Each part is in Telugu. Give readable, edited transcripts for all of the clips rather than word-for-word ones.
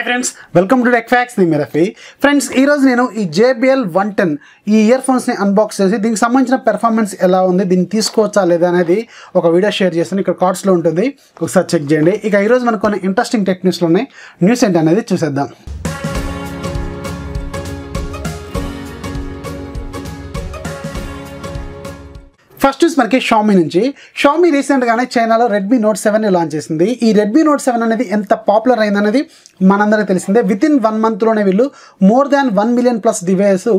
Friends, welcome to tech fax. నేను రఫీ. ఫ్రెండ్స్, ఈరోజు నేను ఈ JBL 110 ఈ ఇయర్ ఫోన్స్ని అన్బాక్స్ చేసి దీనికి సంబంధించిన పెర్ఫార్మెన్స్ ఎలా ఉంది, దీన్ని తీసుకోవచ్చా లేదా అనేది ఒక వీడియో షేర్ చేస్తాను. ఇక్కడ కార్డ్స్లో ఉంటుంది, ఒకసారి చెక్ చేయండి. ఇక ఈరోజు మనకు కొన్ని ఇంట్రెస్టింగ్ టెక్ న్యూస్లు ఉన్నాయి. న్యూస్ ఏంటి అనేది చూసేద్దాం. ఫస్ట్ న్యూస్ మనకి షామీ నుంచి. షామీ రీసెంట్గానే చైనాలో రెడ్మీ నోట్ 7ని లాంచ్ చేసింది. ఈ రెడ్మీ నోట్ 7 అనేది ఎంత పాపులర్ అయిందనేది మనందరికీ తెలిసిందే. వితిన్ 1 మంత్లోనే వీళ్ళు more than 1 million plus device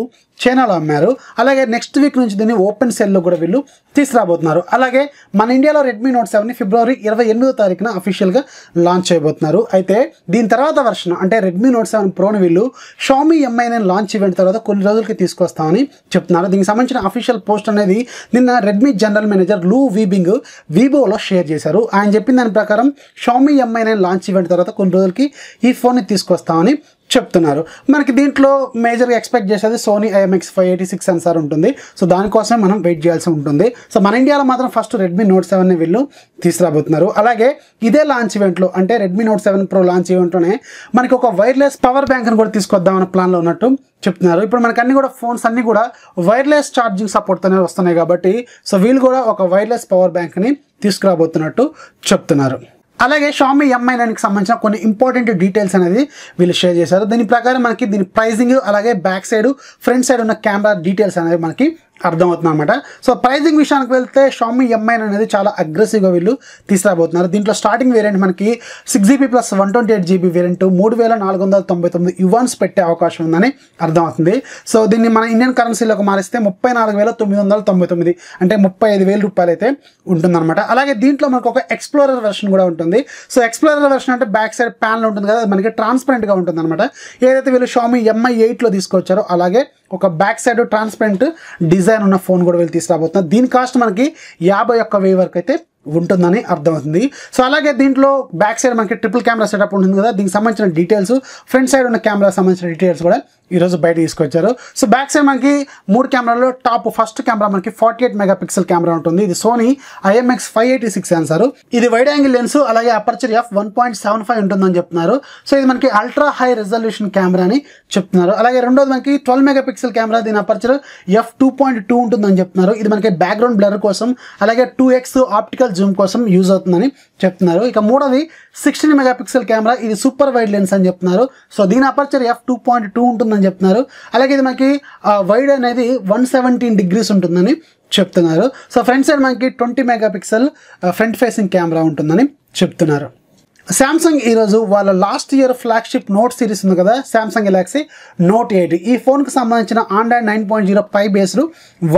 చైనాలో అమ్మారు. అలాగే నెక్స్ట్ వీక్ నుంచి దీన్ని ఓపెన్ సెల్లో కూడా వీళ్ళు తీసుకురాబోతున్నారు. అలాగే మన ఇండియాలో రెడ్మీ నోట్ 7ని ఫిబ్రవరి 28వ తారీఖున అఫీషియల్గా లాంచ్ చేయబోతున్నారు. అయితే దీని తర్వాత వర్షన్ అంటే రెడ్మీ నోట్ 7 ప్రోని వీళ్ళు షామీ Mi9 లాంచ్ ఈవెంట్ తర్వాత కొన్ని రోజులకి తీసుకొస్తామని చెప్తున్నారు. దీనికి సంబంధించిన అఫీషియల్ పోస్ట్ అనేది నిన్న రెడ్మీ జనరల్ మేనేజర్ లూ వీబింగ్ వీబోలో షేర్ చేశారు. ఆయన చెప్పిన దాని ప్రకారం షామీ Mi9 లాంచ్ ఈవెంట్ తర్వాత కొన్ని రోజులకి ఈ ఫోన్ని తీసుకొస్తామని చెప్తున్నారు. మనకి దీంట్లో మేజర్గా ఎక్స్పెక్ట్ చేసేది సోనీ IMX 586 సెన్సార్ ఉంటుంది. సో దానికోసమే మనం వెయిట్ చేయాల్సి ఉంటుంది. సో మన ఇండియాలో మాత్రం ఫస్ట్ రెడ్మీ నోట్ 7ని వీళ్ళు తీసుకురాబోతున్నారు. అలాగే ఇదే లాంచ్ ఈవెంట్లో అంటే రెడ్మీ నోట్ 7 Pro లాంచ్ ఈవెంట్లోనే మనకి ఒక వైర్లెస్ పవర్ బ్యాంక్ని కూడా తీసుకొద్దామన్న ప్లాన్లో ఉన్నట్టు చెప్తున్నారు. ఇప్పుడు మనకి అన్ని కూడా ఫోన్స్ అన్నీ కూడా వైర్లెస్ ఛార్జింగ్ సపోర్ట్తోనే వస్తున్నాయి కాబట్టి సో వీళ్ళు కూడా ఒక వైర్లెస్ పవర్ బ్యాంక్ని తీసుకురాబోతున్నట్టు చెప్తున్నారు. అలాగే షామీ Mi9కి సంబంధించిన కొన్ని ఇంపార్టెంట్ డీటెయిల్స్ అనేది వీళ్ళు షేర్ చేశారు. దీని ప్రకారం మనకి దీని ప్రైజింగ్ అలాగే బ్యాక్ సైడ్ ఫ్రంట్ సైడ్ ఉన్న కెమెరా డీటెయిల్స్ అనేది మనకి అర్థమవుతుంది అనమాట. సో ప్రైజింగ్ విషయానికి వెళ్తే షామీ Mi9 అనేది చాలా అగ్రెసివ్గా వీళ్ళు తీసుకురాబోతున్నారు. దీంట్లో స్టార్టింగ్ వేరియంట్ మనకి 6GB plus 128GB variant 3499 yuans పెట్టే అవకాశం ఉందని అర్థమవుతుంది. సో దీన్ని మన ఇండియన్ కరెన్సీలోకి మారిస్తే 34,999 అంటే 35,000 రూపాయలు అయితే ఉంటుందన్నమాట. అలాగే దీంట్లో మనకు ఒక ఎక్స్ప్లోరర్ వెర్షన్ కూడా ఉంటుంది. సో ఎక్స్ప్లోరర్ వెర్షన్ అంటే బ్యాక్ సైడ్ ప్యానల్ ఉంటుంది కదా, మనకి ట్రాన్స్పరెంట్గా ఉంటుంది అనమాట. ఏదైతే వీళ్ళు షామీ Mi8లో తీసుకొచ్చారో అలాగే ఒక బ్యాక్ సైడ్ ట్రాన్స్పరెంట్ డిజైన్ ఉన్న ఫోన్ కూడా వీళ్ళు తీసుకురాబోతున్నారు. దీని కాస్ట్ మనకి 51,000 వరకు అయితే ఉంటుందని అర్థమవుతుంది. సో అలాగే దీంట్లో బ్యాక్ సైడ్ మనకి ట్రిపుల్ కెమెరా సెటప్ ఉంటుంది కదా, దీనికి సంబంధించిన డీటెయిల్స్ ఫ్రంట్ సైడ్ ఉన్న కెమెరా సంబంధించిన డీటెయిల్స్ కూడా ఈరోజు బయట తీసుకొచ్చారు. సో బ్యాక్ సైడ్ మనకి 3 కెమెరాలో టాప్ ఫస్ట్ కెమెరా మనకి 48 మెగాపిక్సెల్ కెమెరా ఉంటుంది. ఇది సోనీ IMX 586 సెన్సార్. ఇది వైడ్ యాంగిల్ లెన్స్ అలాగే అపర్చర్ f1.75 ఉంటుందని చెప్తున్నారు. సో ఇది మనకి అల్ట్రా హై రెజల్యూషన్ కెమెరా అని చెప్తున్నారు. అలాగే రెండోది మనకి 12 మెగాపిక్సెల్ కెమెరా, దీని అపర్చర్ f2.2 ఉంటుందని చెప్తున్నారు. ఇది మనకి బ్యాక్గ్రౌండ్ బ్లర్ కోసం అలాగే 2x ఆప్టికల్ జూమ్ కోసం యూజ్ అవుతుందని చెప్తున్నారు. ఇక మూడోది 16 మెగాపిక్సెల్ కెమెరా, ఇది సూపర్ వైడ్ లెన్స్ అని చెప్తున్నారు. సో దీని అపర్చర్ f2.2 ఉంటుందని చెప్తున్నారు. అలాగే ఇది మనకి వైడ్ అనేది 117 degrees ఉంటుందని చెప్తున్నారు. సో ఫ్రంట్ సైడ్ మనకి 20 మెగాపిక్సెల్ ఫ్రంట్ ఫేసింగ్ కెమెరా ఉంటుందని చెప్తున్నారు. శాంసంగ్ ఈరోజు వాళ్ళ last year flagship note series ఉంది కదా, శాంసంగ్ గెలాక్సీ నోట్ 8 ఈ ఫోన్కి సంబంధించిన Android 9.0 Pie based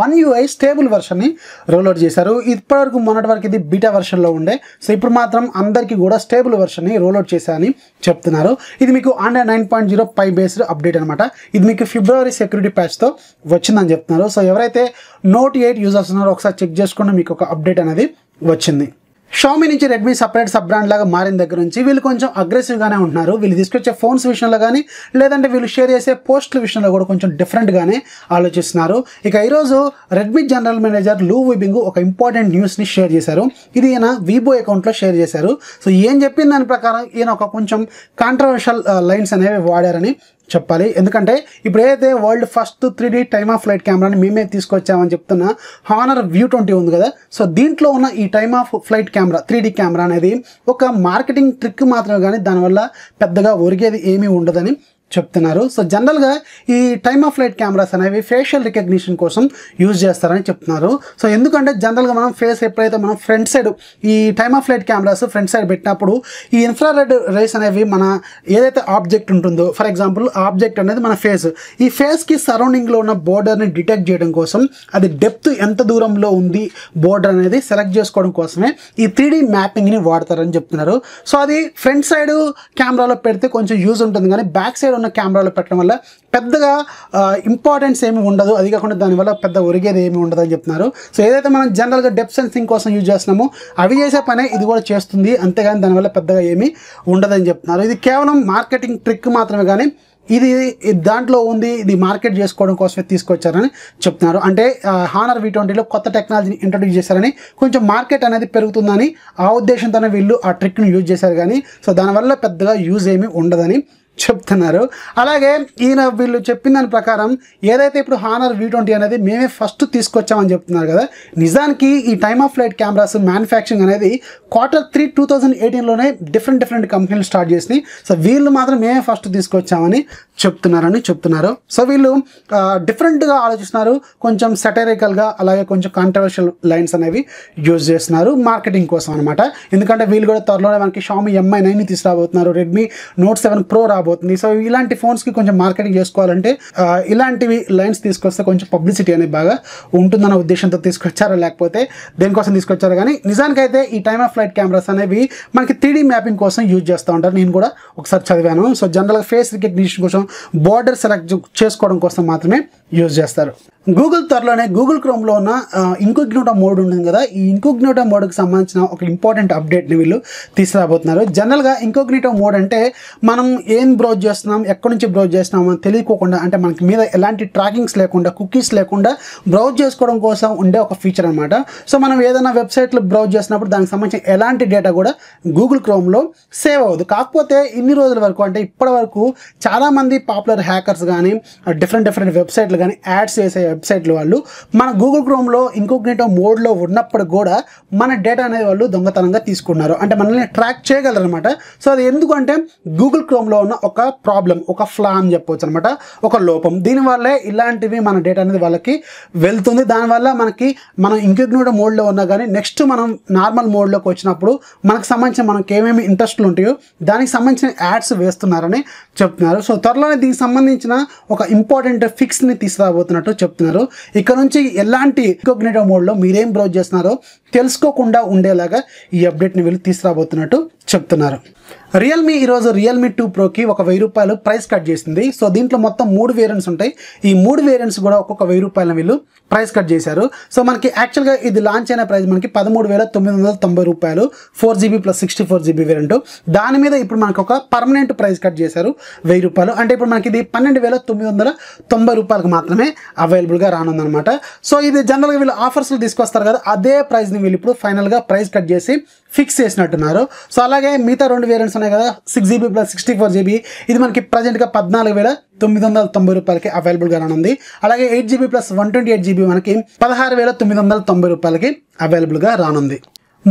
One UI stable వెర్షన్ని రోల్అవుట్ చేశారు. ఇప్పటివరకు మొన్నటి వరకు ఇది బీటా వెర్షన్లో ఉండే. సో ఇప్పుడు మాత్రం అందరికీ కూడా స్టేబుల్ వెర్షన్ని రోల్అవుట్ చేశారని చెప్తున్నారు. ఇది మీకు Android 9.0 పై బేస్డ్ అప్డేట్ అనమాట. ఇది మీకు ఫిబ్రవరి సెక్యూరిటీ ప్యాచ్తో వచ్చిందని చెప్తున్నారు. సో ఎవరైతే నోట్ 8 యూజర్స్ ఉన్నారో ఒకసారి చెక్ చేసుకుంటే మీకు ఒక అప్డేట్ అనేది వచ్చింది. షామీ నుంచి రెడ్మీ సపరేట్ సబ్ బ్రాండ్ లాగా మారిన దగ్గర నుంచి వీళ్ళు కొంచెం అగ్రెసివ్గానే ఉంటున్నారు. వీళ్ళు తీసుకొచ్చే ఫోన్స్ విషయంలో కానీ లేదంటే వీళ్ళు షేర్ చేసే పోస్టుల విషయంలో కూడా కొంచెం డిఫరెంట్గానే ఆలోచిస్తున్నారు. ఇక ఈరోజు రెడ్మీ జనరల్ మేనేజర్ లూ వీబింగ్ ఒక ఇంపార్టెంట్ న్యూస్ని షేర్ చేశారు. ఇది ఈయన వీబో అకౌంట్లో షేర్ చేశారు. సో ఏం చెప్పిన దాని ప్రకారం ఈయన ఒక కొంచెం కాంట్రవర్షియల్ లైన్స్ అనేవి వాడారని చెప్పాలి. ఎందుకంటే ఇప్పుడు ఏదైతే world first 3D time of flight కెమెరాని మేమే తీసుకొచ్చామని చెప్తున్న హానర్ V20 ఉంది కదా, సో దీంట్లో ఉన్న ఈ time of flight camera 3D camera అనేది ఒక మార్కెటింగ్ ట్రిక్ మాత్రమే కానీ దానివల్ల పెద్దగా ఒరిగేది ఏమీ ఉండదని చెప్తున్నారు. సో జనరల్గా ఈ టైమ్ ఆఫ్ ఫ్లైట్ కెమెరాస్ అనేవి ఫేషియల్ రికగ్నిషన్ కోసం యూజ్ చేస్తారని చెప్తున్నారు. సో ఎందుకంటే జనరల్గా మనం ఫేస్ ఎప్పుడైతే మనం ఫ్రంట్ సైడ్ ఈ time of flight cameras front side పెట్టినప్పుడు ఈ ఇన్ఫ్రారెడ్ రేస్ అనేవి మన ఏదైతే ఆబ్జెక్ట్ ఉంటుందో, ఫర్ ఎగ్జాంపుల్ ఆబ్జెక్ట్ అనేది మన ఫేస్, ఈ ఫేస్కి సరౌండింగ్లో ఉన్న బోర్డర్ని డిటెక్ట్ చేయడం కోసం అది డెప్త్ ఎంత దూరంలో ఉంది బోర్డర్ అనేది సెలెక్ట్ చేసుకోవడం కోసమే ఈ 3D మ్యాపింగ్ని వాడతారని చెప్తున్నారు. సో అది ఫ్రంట్ సైడ్ కెమెరాలో పెడితే కొంచెం యూజ్ ఉంటుంది కానీ బ్యాక్ సైడ్ ఉన్న కెమెరాలో పెట్టడం వల్ల పెద్దగా ఇంపార్టెన్స్ ఏమి ఉండదు. అది కాకుండా దానివల్ల పెద్ద ఒరిగేది ఏమి ఉండదు అని చెప్తున్నారు. సో ఏదైతే మనం జనరల్గా డెప్త్ సెన్సింగ్ కోసం యూజ్ చేస్తున్నామో అవి చేసే పనే ఇది కూడా చేస్తుంది, అంతేగాని దానివల్ల పెద్దగా ఏమీ ఉండదని చెప్తున్నారు. ఇది కేవలం మార్కెటింగ్ ట్రిక్ మాత్రమే కానీ ఇది దాంట్లో ఉంది, ఇది మార్కెట్ చేసుకోవడం కోసమే తీసుకొచ్చారని చెప్తున్నారు. అంటే హానర్ V20లో కొత్త టెక్నాలజీని ఇంట్రొడ్యూస్ చేశారని కొంచెం మార్కెట్ అనేది పెరుగుతుందని ఆ ఉద్దేశంతోనే వీళ్ళు ఆ ట్రిక్ను యూజ్ చేశారు కానీ సో దానివల్ల పెద్దగా యూజ్ ఏమీ ఉండదని చెప్తున్నారు. అలాగే వీళ్ళు చెప్పిన దాని ప్రకారం ఏదైతే ఇప్పుడు హానర్ V20 అనేది మేమే ఫస్ట్ తీసుకొచ్చామని చెప్తున్నారు కదా, నిజానికి ఈ time of flight cameras manufacturing అనేది Q3 2018లోనే డిఫరెంట్ కంపెనీలు స్టార్ట్ చేసినాయి. సో వీళ్ళు మాత్రం మేమే ఫస్ట్ తీసుకొచ్చామని చెప్తున్నారు. సో వీళ్ళు డిఫరెంట్గా ఆలోచిస్తున్నారు, కొంచెం సెటరికల్గా, అలాగే కొంచెం కాంట్రవర్షియల్ లైన్స్ అనేవి యూజ్ చేస్తున్నారు మార్కెటింగ్ కోసం అనమాట. ఎందుకంటే వీళ్ళు కూడా త్వరలోనే మనకి Xiaomi Mi 9ని తీసుకురాబోతున్నారు, Redmi Note 7 Pro రాబోతుంది. సో ఇలాంటి ఫోన్స్కి కొంచెం మార్కెటింగ్ చేసుకోవాలంటే ఇలాంటివి లైన్స్ తీసుకొస్తే కొంచెం పబ్లిసిటీ అనేది బాగా ఉంటుందన్న ఉద్దేశంతో తీసుకొచ్చారో లేకపోతే దేనికోసం తీసుకొచ్చారో కానీ, నిజానికైతే ఈ టైమ్ ఆఫ్ ఫ్లైట్ కెమెరాస్ అనేవి మనకి 3D మ్యాపింగ్ కోసం యూజ్ చేస్తూ ఉంటారు. నేను కూడా ఒకసారి చదివాను. సో జనరల్గా ఫేస్ రికగ్నిషన్ కోసం, బార్డర్ సెలెక్ట్ చేసుకోవడం కోసం మాత్రమే యూజ్ చేస్తారు. గూగుల్ త్వరలోనే గూగుల్ క్రోమ్లో ఉన్న ఇంకోగ్నిటో మోడ్ ఉంటుంది కదా, ఈ ఇంకోగ్నిటో మోడ్కి సంబంధించిన ఒక ఇంపార్టెంట్ అప్డేట్ని వీళ్ళు తీసుకురాబోతున్నారు. జనరల్గా ఇంకోగ్నిటో మోడ్ అంటే మనం ఏం బ్రౌజ్ చేస్తున్నాం, ఎక్కడి నుంచి బ్రౌజ్ చేస్తున్నాం అని తెలియకోకుండా, అంటే మనకి మీద ఎలాంటి ట్రాకింగ్స్ లేకుండా, కుకీస్ లేకుండా బ్రౌజ్ చేసుకోవడం కోసం ఉండే ఒక ఫీచర్ అనమాట. సో మనం ఏదైనా వెబ్సైట్లో బ్రౌజ్ చేసినప్పుడు దానికి సంబంధించిన ఎలాంటి డేటా కూడా గూగుల్ క్రోమ్లో సేవ్ అవ్వదు. కాకపోతే ఇన్ని రోజుల వరకు, అంటే ఇప్పటి వరకు చాలామంది పాపులర్ హ్యాకర్స్ కానీ, డిఫరెంట్ వెబ్సైట్లు కానీ, యాడ్స్ చేసే వెబ్సైట్లు వాళ్ళు మన గూగుల్ క్రోమ్లో ఇంకోగ్నిటో మోడ్లో ఉన్నప్పుడు కూడా మన డేటా అనేది వాళ్ళు దొంగతనంగా తీసుకున్నారు, అంటే మనల్ని ట్రాక్ చేయగలరు అనమాట. సో అది ఎందుకంటే గూగుల్ క్రోమ్లో ఉన్న ఒక ప్రాబ్లం, ఒక ఫ్లా అని చెప్పవచ్చు అనమాట, ఒక లోపం. దీనివల్లే ఇలాంటివి మన డేటా అనేది వాళ్ళకి వెళ్తుంది. దానివల్ల మనం ఇంకోగ్నిటో మోడ్లో ఉన్నా కానీ నెక్స్ట్ మనం నార్మల్ మోడ్లోకి వచ్చినప్పుడు మనకు సంబంధించిన మనకి ఏమేమి ఇంట్రెస్ట్లు ఉంటాయో దానికి సంబంధించిన యాడ్స్ వేస్తున్నారని చెప్తున్నారు. సో త్వరలోనే దీనికి సంబంధించిన ఒక ఇంపార్టెంట్ ఫిక్స్ని తీసుకురాబోతున్నట్టు చెప్తున్నారు. ఇక్కడ నుంచి ఎలాంటి ఇంకోగ్నిటో మోడ్లో మీరేం బ్రౌజ్ చేస్తున్నారో తెలుసుకోకుండా ఉండేలాగా ఈ అప్డేట్ని వీళ్ళు తీసుకురాబోతున్నట్టు చెప్తున్నారు. రియల్మీ ఈరోజు రియల్మీ 2 Proకి ఒక ₹1000 ప్రైస్ కట్ చేసింది. సో దీంట్లో మొత్తం 3 వేరియంట్స్ ఉంటాయి. ఈ 3 వేరియంట్స్ కూడా ఒక్కొక్క ₹1000 వీళ్ళు ప్రైస్ కట్ చేశారు. సో మనకి యాక్చువల్గా ఇది లాంచ్ అయిన ప్రైస్ మనకి ₹13,990 4GB + 64GB వేరియంట్. దాని మీద ఇప్పుడు మనకు ఒక పర్మనెంట్ ప్రైస్ కట్ చేశారు ₹1000. అంటే ఇప్పుడు మనకి ఇది ₹12,990 మాత్రమే అవైలబుల్గా రానుందనమాట. సో ఇది జనరల్గా వీళ్ళు ఆఫర్స్లో తీసుకొస్తారు కదా, అదే ప్రైస్ని వీళ్ళు ఇప్పుడు ఫైనల్గా ప్రైస్ కట్ చేసి ఫిక్స్ చేసినట్టున్నారు. సో అలాగే మిగతా 2 వేరియంట్స్ ఉన్నాయి కదా, 6GB + 64GB, ఇది మనకి ప్రజెంట్గా ₹14,990 అవైలబుల్గా రానుంది. అలాగే 8GB + 128GB మనకి ₹16,990 అవైలబుల్గా రానుంది.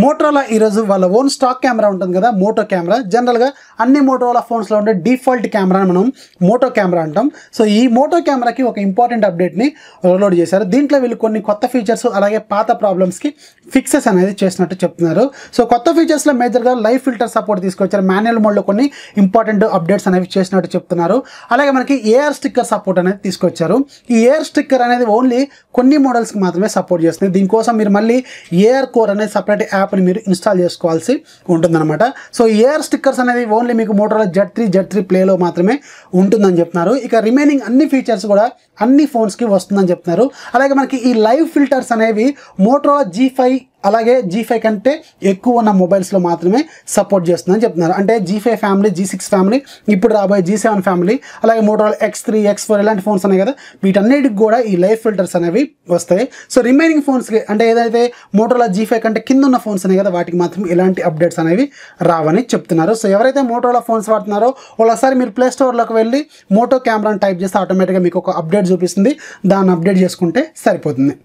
మోటరోలా ఈరోజు వాళ్ళ ఓన్ స్టాక్ కెమెరా ఉంటుంది కదా, మోటో కెమెరా. జనరల్గా అన్ని మోటరోలా ఫోన్స్లో ఉండే డిఫాల్ట్ కెమెరాని మనం మోటో కెమెరా అంటాం. సో ఈ మోటో కెమెరాకి ఒక ఇంపార్టెంట్ అప్డేట్ని రోల్అవుట్ చేశారు. దీంట్లో వీళ్ళు కొన్ని కొత్త ఫీచర్స్, అలాగే పాత ప్రాబ్లమ్స్కి ఫిక్సెస్ అనేది చేసినట్టు చెప్తున్నారు. సో కొత్త ఫీచర్స్లో మేజర్గా లైవ్ ఫిల్టర్ సపోర్ట్ తీసుకొచ్చారు, మాన్యువల్ మోడ్లో కొన్ని ఇంపార్టెంట్ అప్డేట్స్ అనేవి చేసినట్టు చెప్తున్నారు. అలాగే మనకి ఏఆర్ స్టిక్కర్ సపోర్ట్ అనేది తీసుకొచ్చారు. ఈ ఏఆర్ స్టిక్కర్ అనేది ఓన్లీ కొన్ని మోడల్స్కి మాత్రమే సపోర్ట్ చేస్తుంది. దీనికోసం మీరు మళ్ళీ ఏఆర్ కోర్ అనేది సపరేట్ యాప్ని మీరు ఇన్స్టాల్ చేసుకోవాల్సి ఉంటుందన్నమాట. సో ఏఆర్ స్టిక్కర్స్ అనేది ఓన్లీ మీకు మోటరోలా Z3 ప్లేలో మాత్రమే ఉంటుందని చెప్తున్నారు. ఇక రిమైనింగ్ అన్ని ఫీచర్స్ కూడా అన్ని ఫోన్స్కి వస్తుందని చెప్తున్నారు. అలాగే మనకి ఈ లైవ్ ఫిల్టర్స్ అనేవి మోటరోలా G5 అలాగే G5 కంటే ఎక్కువ ఉన్న మొబైల్స్లో మాత్రమే సపోర్ట్ చేస్తుందని చెప్తున్నారు. అంటే G5 ఫ్యామిలీ, G6 ఫ్యామిలీ, ఇప్పుడు రాబోయే G7 ఫ్యామిలీ, అలాగే మోటరోలా X3, X4 ఇలాంటి ఫోన్స్ ఉన్నాయి కదా, వీటన్నిటికి కూడా ఈ లైవ్ ఫిల్టర్స్ అనేవి వస్తాయి. సో రిమైనింగ్ ఫోన్స్కి, అంటే ఏదైతే మోటరోలా G5 కంటే కింద ఉన్న ఫోన్స్ ఉన్నాయి కదా, వాటికి మాత్రం ఇలాంటి అప్డేట్స్ అనేవి రావని చెప్తున్నారు. సో ఎవరైతే మోటరోలా ఫోన్స్ వాడుతున్నారో ఒకసారి మీరు ప్లే స్టోర్లోకి వెళ్ళి మోటో కెమెరాని టైప్ చేస్తే ఆటోమేటిక్గా మీకు ఒక అప్డేట్ చూపిస్తుంది, దాన్ని అప్డేట్ చేసుకుంటే సరిపోతుంది.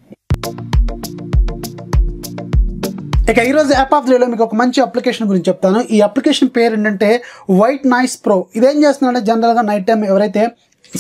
ఇక ఈరోజు యాప్ ఆఫ్ ది డేలో మీకు ఒక మంచి అప్లికేషన్ గురించి చెప్తాను. ఈ అప్లికేషన్ పేరు ఏంటంటే వైట్ నాయిస్ ప్రో. ఇదేం చేస్తుందంటే జనరల్గా నైట్ టైం ఎవరైతే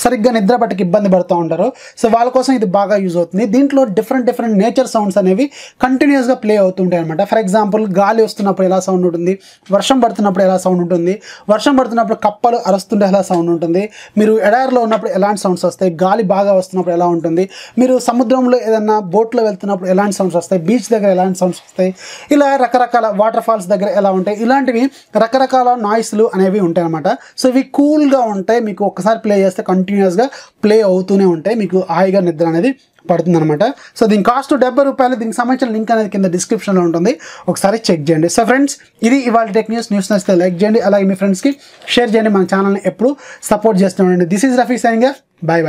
సరిగ్గా నిద్ర పట్టకి ఇబ్బంది పడుతూ ఉంటారో, సో వాళ్ళ కోసం ఇది బాగా యూజ్ అవుతుంది. దీంట్లో డిఫరెంట్ నేచర్ సౌండ్స్ అనేవి కంటిన్యూస్గా ప్లే అవుతుంటాయి అనమాట. ఫర్ ఎగ్జాంపుల్ గాలి వస్తున్నప్పుడు ఎలా సౌండ్ ఉంటుంది, వర్షం పడుతున్నప్పుడు ఎలా సౌండ్ ఉంటుంది, వర్షం పడుతున్నప్పుడు కప్పలు అరుస్తుంటే ఎలా సౌండ్ ఉంటుంది, మీరు ఎడారిలో ఉన్నప్పుడు ఎలాంటి సౌండ్స్ వస్తాయి, గాలి బాగా వస్తున్నప్పుడు ఎలా ఉంటుంది, మీరు సముద్రంలో ఏదన్నా బోట్లో వెళ్తున్నప్పుడు ఎలాంటి సౌండ్స్ వస్తాయి, బీచ్ దగ్గర ఎలాంటి సౌండ్స్ వస్తాయి, ఇలా రకరకాల వాటర్ ఫాల్స్ దగ్గర ఎలా ఉంటాయి, ఇలాంటివి రకరకాల నాయిస్లు అనేవి ఉంటాయి అనమాట. సో ఇవి కూల్గా ఉంటాయి, మీకు ఒక్కసారి ప్లే చేస్తే కంటిన్యూస్గా ప్లే అవుతూనే ఉంటాయి, మీకు హాయిగా నిద్ర అనేది పడుతుంది అనమాట. సో దీని కాస్ట్ ₹70. దీనికి సంబంధించిన లింక్ అనేది కింద డిస్క్రిప్షన్లో ఉంటుంది, ఒకసారి చెక్ చేయండి. సో ఫ్రెండ్స్, ఇది ఇవాళ టెక్ న్యూస్ నచ్చితే లైక్ చేయండి, అలాగే మీ ఫ్రెండ్స్కి షేర్ చేయండి. మన ఛానల్ని ఎప్పుడు సపోర్ట్ చేస్తూ ఉండండి. This is Rafi signing off. By.